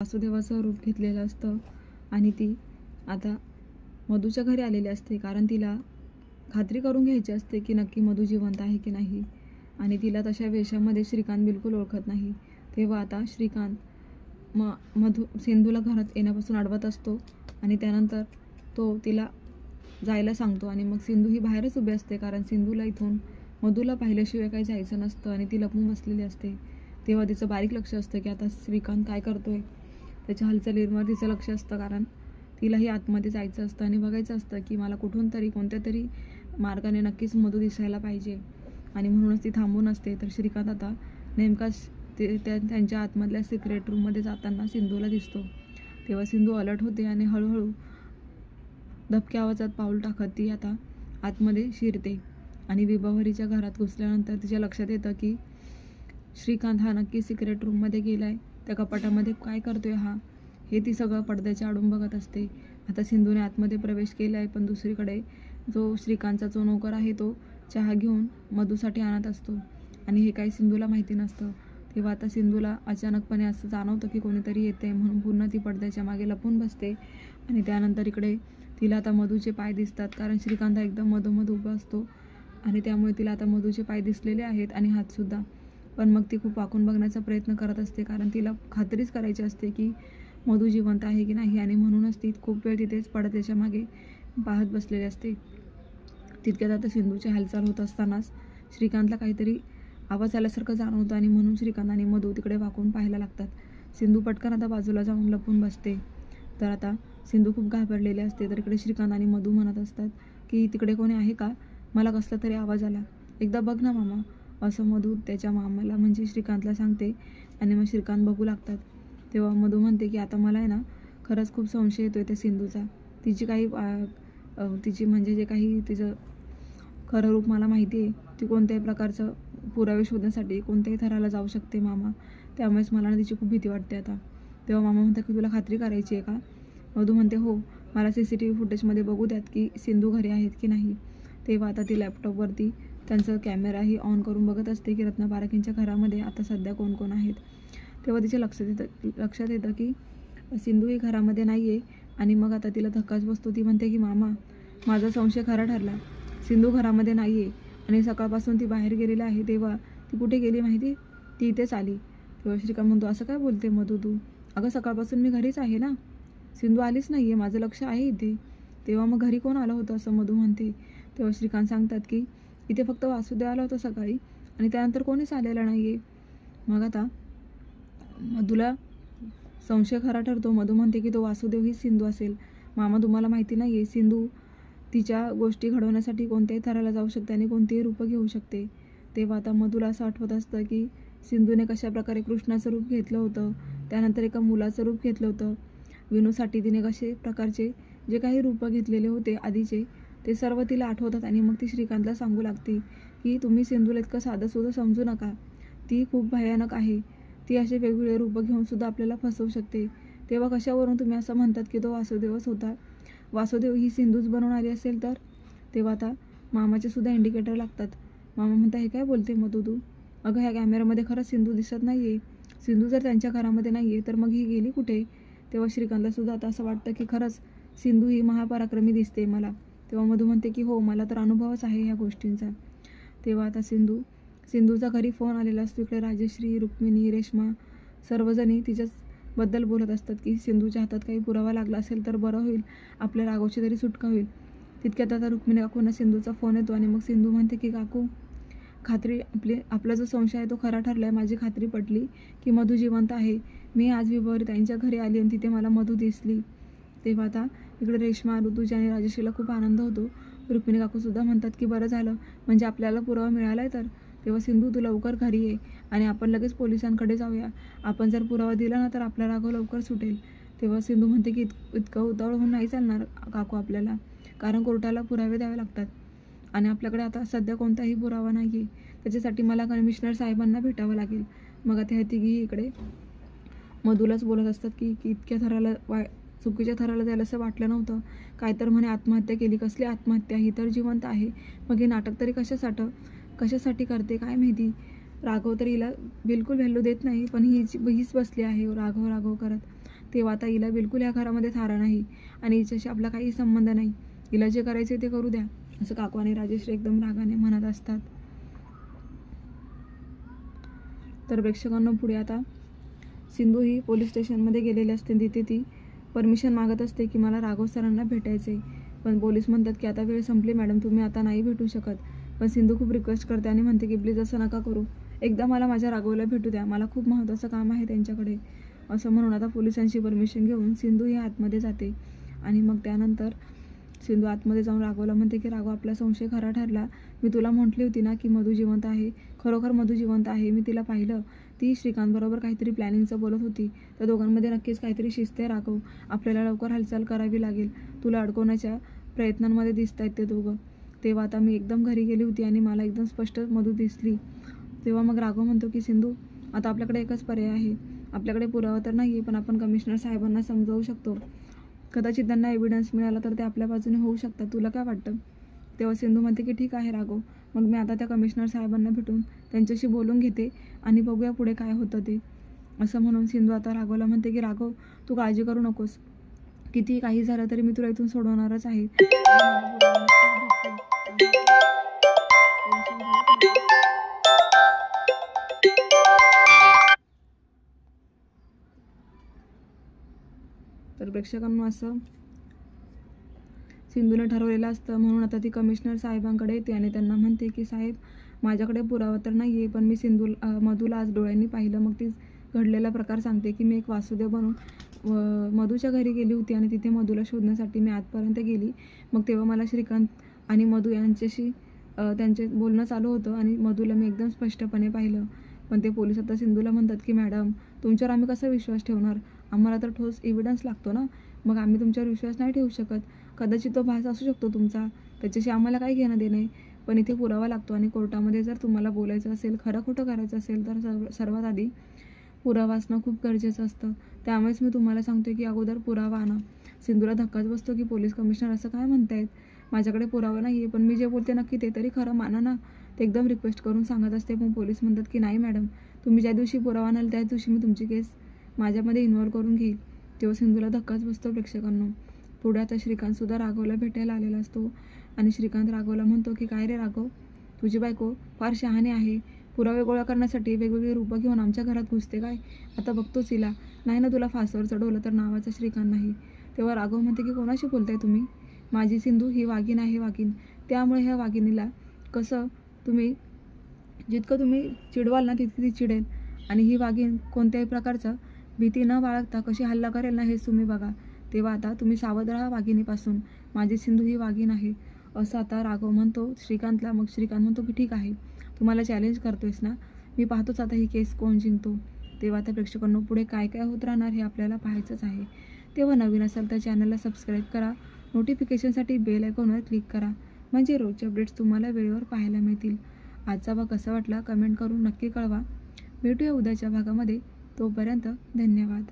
वासुदेवाचं रूप घेतलेलं असतं आणि ती आता मधूच्या घरी आलेली असते, कारण तिला खात्री करून घ्यायची असते की नक्की मधू जिवंत आहे की नाही. आणि तिला तशा वेशामध्ये श्रीकांत बिलकुल ओळखत नाही. तेव्हा आता श्रीकांत मधू सिंधूला घरात येण्यापासून अडवत असतो आणि त्यानंतर तो तिला जायला सांगतो. आणि मग सिंधू ही बाहेरच उभी असते, कारण सिंधूला इथून मधूला पाहिल्याशिवाय काही जायचं नसतं आणि ती लपून बसलेली असते. तेव्हा तिचं बारीक लक्ष असतं की आता श्रीकांत काय करतोय. त्याच्या हालचालींवर तिचं लक्ष असतं, कारण तिलाही आतमध्ये जायचं असतं आणि बघायचं असतं की मला कुठून तरी कोणत्या तरी मार्गाने नक्कीच मधू दिसायला पाहिजे. आणि म्हणूनच ती थांबून असते. तर श्रीकांत आता नेमकाच त्यांच्या आतमधल्या सिक्रेट रूममध्ये जाताना सिंधूला दिसतो. तेव्हा सिंधू अलर्ट होते आणि हळूहळू दबक्या आवाजात पाऊल टाकत ती आता आतमध्ये शिरते. आणि विभावरीच्या घरात घुसल्यानंतर तिच्या लक्षात येतं की श्रीकांत हा नक्की सिक्रेट रूममध्ये गेलाय. त्या कपाटामध्ये काय करतोय हा, हे ती सगळं पडद्याच्या आडून बघत असते. आता सिंधूने आतमध्ये प्रवेश केला आहे, पण दुसरीकडे जो श्रीकांतचा जो नोकर आहे तो चहा घेऊन मधूसाठी आणत असतो आणि हे काही सिंधूला माहिती नसतं. तेव्हा आता सिंधूला अचानकपणे असं जाणवतं की कोणीतरी येते, म्हणून पुन्हा ती पडद्याच्या मागे लपून बसते. आणि त्यानंतर इकडे तिला आता मधूचे पाय दिसतात, कारण श्रीकांत एकदम मधोमध उभा असतो आणि त्यामुळे तिला आता मधूचे पाय दिसलेले आहेत आणि हातसुद्धा. पण मग ती खूप वाकून बघण्याचा प्रयत्न करत असते, कारण तिला खात्रीच करायची असते की मधू जिवंत आहे की नाही. आणि म्हणूनच ती खूप वेळ तिथेच पडद्याच्या मागे पाहत बसलेली असते. तितक्यात आता सिंधूची हालचाल होत असतानाच श्रीकांतला काहीतरी आवाज आल्यासारखं जाणवतं आणि म्हणून श्रीकांत आणि मधू तिकडे वाकून पाहायला लागतात. सिंधू पटकन आता बाजूला जाऊन लपून बसते. तर आता सिंधू खूप घाबरलेली असते. तर इकडे श्रीकांत आणि मधू म्हणत असतात की तिकडे कोणी आहे का, मला कसला तरी आवाज आला, एकदा बघ ना मामा, असं मधू त्याच्या मामाला म्हणजे श्रीकांतला सांगते. आणि मग श्रीकांत बघू लागतात. तेव्हा मधू म्हणते की आता मला आहे ना खरंच खूप संशय येतोय त्या सिंधूचा. तिची काही तिची म्हणजे जे काही तिचं खरं रूप मला माहिती आहे. ती कोणत्याही प्रकारचं पुरावे शोधण्यासाठी कोणत्याही थराला जाऊ शकते मामा. त्यामुळेच मला ना तिची खूप भीती वाटते आता. तेव्हा मामा म्हणतात की तुला खात्री करायची आहे का. मधू म्हणते हो, मला CCTV फुटेजमध्ये बघू द्यात की सिंधू घरी आहेत की नाही. तेव्हा आता ती लॅपटॉपवरती त्यांचं कॅमेराही ऑन करून बघत असते की रत्ना पारखेंच्या घरामध्ये आता सध्या कोण कोण आहेत. तेव्हा तिच्या लक्षात येतं की सिंधू ही घरामध्ये नाही आहे. आणि मग आता तिला धक्काच बसतो. ती म्हणते की मामा, माझा संशय खरा ठरला, सिंधू घरामध्ये नाही आहे आणि सकाळपासून ती बाहेर गेलेली आहे. तेव्हा ती कुठे गेली माहिती, ती इथेच आली. तेव्हा श्रीकांत म्हणतो असं काय बोलते मधू तू, अगं सकाळपासून मी घरीच आहे ना, सिंधू आलीच नाही आहे, माझं लक्ष आहे इथे. तेव्हा मग घरी कोण आलं होतं असं मधू म्हणते. तेव्हा श्रीकांत सांगतात की इथे फक्त वासुदेव आला होता सकाळी आणि त्यानंतर कोणीच आलेलं नाही आहे. मग आता मधूला संशय खरा ठरतो. मधू म्हणते की तो वासुदेव ही सिंधू असेल. मामा तुम्हाला माहिती नाही आहे, सिंधू तिच्या गोष्टी घडवण्यासाठी कोणत्याही थराला जाऊ शकते आणि कोणतेही रूप घेऊ शकते. तेव्हा आता मधूला असं आठवत असतं की सिंधूने कशाप्रकारे कृष्णाचं रूप घेतलं होतं, त्यानंतर एका मुलाचं रूप घेतलं होतं. विनूसाठी तिने कसे प्रकारचे जे काही रूपं घेतलेले होते आधीचे, ते सर्व तिला आठवतात. आणि मग ती श्रीकांतला सांगू लागते की तुम्ही सिंधूला इतकं साधंसुद्धा समजू नका, ती खूप भयानक आहे, ती असे वेगवेगळे रूपं घेऊन सुद्धा आपल्याला फसवू शकते. तेव्हा कशावरून तुम्ही असं म्हणतात की तो वासुदेवच होता, वासुदेव ही सिंधूच बनवून आली असेल तर. तेव्हा आता मामाचे सुद्धा इंडिकेटर लागतात. मामा म्हणता हे काय बोलते मधू तू, अगं ह्या कॅमेऱ्यामध्ये खरंच सिंधू दिसत नाही आहे, सिंधू जर त्यांच्या घरामध्ये नाही आहे तर मग ही गेली कुठे. तेव्हा श्रीकांतला सुद्धा आता असं वाटतं की खरंच सिंधू ही महापराक्रमी दिसते मला. तेव्हा मधू म्हणते की हो, मला तर अनुभवच आहे ह्या गोष्टींचा. तेव्हा आता सिंधूचा घरी फोन आलेला असतो. इकडे राजश्री, रुक्मिणी, रेश्मा सर्वजणी तिच्याबद्दल बोलत असतात की सिंधूच्या हातात काही पुरावा लागला असेल तर बरं होईल, आपल्या राघवची तरी सुटका होईल. तितक्यात आता रुक्मिणी काकूंना सिंधूचा फोन येतो आणि मग सिंधू म्हणते की काकू, आपला जो संशय आहे तो खरा ठरला आहे, माझी खात्री पटली की मधू जिवंत आहे. मी आज विभावरी ताईंच्या घरी आली आणि तिथे मला मधू दिसली. तेव्हा आता इकडे रेश्मा, ऋतुजा आणि राजश्रीला खूप आनंद होतो. रुक्मिणी काकूसुद्धा म्हणतात की बरं झालं, म्हणजे आपल्याला पुरावा मिळाला आहे तर. तेव्हा सिंधू तू लवकर घरी ये आणि आपण लगेच पोलिसांकडे जाऊया, आपण जर पुरावा दिला ना तर आपला राघव लवकर सुटेल. तेव्हा सिंधू म्हणते की इतकं उतावळ होऊन नाही चालणार काकू आपल्याला, कारण कोर्टाला पुरावे द्यावे लागतात आणि आपल्याकडे आता सध्या कोणताही पुरावा नाही आहे. त्याच्यासाठी मला कमिशनर साहेबांना भेटावं लागेल. मग आता ह्या तिघी इकडे मधूलाच बोलत असतात की इतक्या थराला चुकीच्या थराला जायला असं वाटलं नव्हतं, काय तर म्हणे आत्महत्या केली, कसली आत्महत्या, ही तर जिवंत आहे. मग हे नाटक तरी कशासाठी करते काय माहिती. राघव तर हिला बिलकुल व्हॅल्यू देत नाही, पण हीच बसली आहे राघव करत. तेव्हा आता हिला बिलकुल या घरामध्ये थारा नाही आणि हिच्याशी आपला काही संबंध नाही, हिला जे करायचे ते करू द्या, असं काकू आणि राजेश्री एकदम रागाने म्हणत असतात. तर प्रेक्षकांना पुढे आता सिंधू ही पोलीस स्टेशनमध्ये गेलेली असते. तिथे ती परमिशन मागत असते की मला राघव सरांना भेटायचे, पण पोलीस म्हणतात की आता वेळ संपली मॅडम, तुम्ही आता नाही भेटू शकत. पण सिंधू खूप रिक्वेस्ट करते आणि म्हणते की प्लीज असं नका करू, एकदा मला माझ्या राघवला भेटू द्या, मला खूप महत्त्वाचं काम आहे त्यांच्याकडे. असं म्हणून आता पोलिसांची परमिशन घेऊन सिंधू ही आतमध्ये जाते. आणि मग त्यानंतर सिंधू आतमध्ये जाऊन राघवला म्हणते की राघव, आपला संशय खरा ठरला. मी तुला म्हटली होती ना की मधू जिवंत आहे, खरोखर मधू जिवंत आहे. मी तिला पाहिलं, ती श्रीकांतबरोबर काहीतरी प्लॅनिंगचं बोलत होती. त्या दोघांमध्ये नक्कीच काहीतरी शिस्त आहे राघव, आपल्याला लवकर हालचाल करावी लागेल. तुला अडकवण्याच्या प्रयत्नांमध्ये दिसत आहेत ते दोघं. तेव्हा आता मी एकदम घरी गेली होती आणि मला एकदम स्पष्ट मधू दिसली. तेव्हा मग राघव म्हणतो की सिंधू, आता आपल्याकडे एकच पर्याय आहे. आपल्याकडे पुरावा तर नाही, पण आपण कमिशनर साहेबांना समजावू शकतो. कदाचित त्यांना एव्हिडन्स मिळाला तर ते आपल्या बाजूने होऊ शकतात. तुला काय वाटतं? तेव्हा सिंधू म्हणते की ठीक आहे राघव, मग मी आता त्या कमिशनर साहेबांना भेटून त्यांच्याशी बोलून घेते आणि बघूया पुढे काय होतं ते. असं म्हणून सिंधू आता राघवला म्हणते की राघव, तू काळजी करू नकोस, किती काही झालं तरी मी तुला इथून सोडवणारच आहे. तर प्रेक्षकांना असं सिंधूने ठरवलेलं असतं. म्हणून आता ती कमिशनर साहेबांकडे येते आणि त्यांना म्हणते की साहेब, माझ्याकडे पुरावा तर नाही आहे, पण मी मधूला आज डोळ्यांनी पाहिलं. मग ती घडलेला प्रकार सांगते की मी एक वासुदेव बनून मधूच्या घरी गेली होती आणि तिथे मधूला शोधण्यासाठी मी आतपर्यंत गेली. मग तेव्हा मला श्रीकांत आणि मधू यांच्याशी त्यांचे बोलणं चालू होतं आणि मधूला मी एकदम स्पष्टपणे पाहिलं. पण ते पोलीस आता सिंधूला म्हणतात की मॅडम, तुमच्यावर आम्ही कसा विश्वास ठेवणार, आम्हाला तर ठोस एव्हिडन्स लागतो ना, मग आम्ही तुमच्यावर विश्वास नाही ठेवू शकत. कदाचित तो भास असू शकतो तुमचा, त्याच्याशी आम्हाला काही घेणं देणं आहे, पण इथे पुरावा लागतो. आणि कोर्टामध्ये जर तुम्हाला बोलायचं असेल, खरं खोटं करायचं असेल, तर सर्वात आधी पुरावा असणं खूप गरजेचं असतं. त्यामुळेच मी तुम्हाला सांगते की अगोदर पुरावा आणा. सिंधूला धक्काच बसतो की पोलीस कमिशनर असं काय म्हणतायत, माझ्याकडे पुरावा नाही आहे, पण मी जे बोलते नक्की ते तरी खरं माना ना. ते एकदम रिक्वेस्ट करून सांगत असते. पण पोलीस म्हणतात की नाही मॅडम, तुम्ही ज्या दिवशी पुरावा आणाल त्याच दिवशी मी तुमची केस माझ्यामध्ये इन्व्हॉल्व करून घेईल. तेव्हा सिंधूला धक्काच बसतो प्रेक्षकांना. पुढे आता श्रीकांतसुद्धा राघवला भेटायला आलेला असतो आणि श्रीकांत राघवला म्हणतो की काय रे राघव, तुझी बायको फार शहाणी आहे, पुरावे गोळा करण्यासाठी वेगवेगळी रूपं घेऊन आमच्या घरात घुसते काय, आता बघतोच हिला, नाही ना तुला फासावर चढवलं तर नावाचा श्रीकांत नाही. तेव्हा राघव म्हणते की कोणाशी बोलताय तुम्ही, माझी सिंधू ही वाघीण आहे, वाघीण. त्यामुळे ह्या वाघिणीला कसं जितकं तुम्ही चिडवाल ना तितकी ती चिडेल. आणि ही वाघीण कोणत्याही प्रकारचा भीती न बाळगता कशी हल्ला करेल ना हेच तुम्ही बघा. तेव्हा आता तुम्ही सावध राहा वाघिणीपासून, माझी सिंधू ही वाघीण आहे, असं आता राघव म्हणतो श्रीकांतला. मग श्रीकांत म्हणतो की ठीक आहे, तुम्हाला चॅलेंज करतोयस ना, मी पाहतोच आता ही केस कोण जिंकतो. तेव्हा त्या प्रेक्षकांना पुढे काय काय होत राहणार हे आपल्याला पाहायचंच आहे. तेव्हा नवीन असाल तर चॅनलला सबस्क्राईब करा, नोटिफिकेशनसाठी बेल आयकॉनवर क्लिक करा, म्हणजे रोजचे अपडेट्स तुम्हाला वेळेवर पाहायला मिळतील. आजचा भाग कसा वाटला कमेंट करून नक्की कळवा. भेटूया उद्याच्या भागामध्ये, तोपर्यंत धन्यवाद.